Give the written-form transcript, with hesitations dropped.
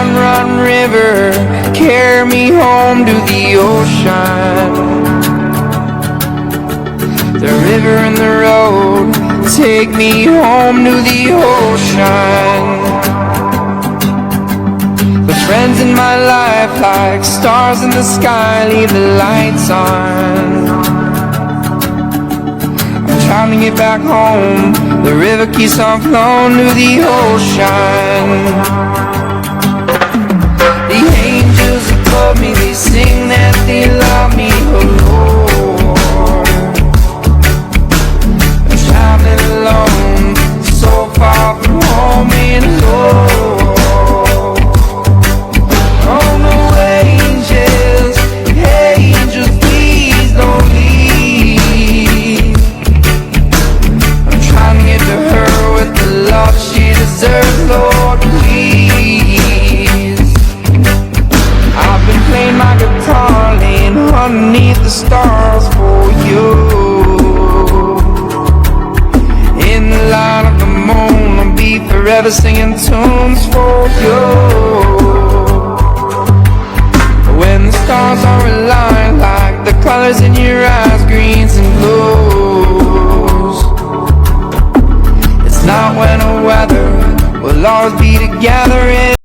run, run, river, carry me home to the ocean. The river and the road take me home to the ocean. The friends in my life, like stars in the sky, leave the lights on. I'm trying to get back home. The river keeps on flowing to the ocean. The angels above me, they sing that they love me, oh Lord. I'm traveling alone, so far from home and alone. Oh no, angels, angels, please don't leave. I'm trying to get to her with the love she deserves, Lord, please. I've been playing my guitar, laying underneath the stars for you. In the light of the moon, I'll be forever singing tunes for you. When the stars are aligned, like the colors in your eyes, greens and blues. It's not when the weather will always be together in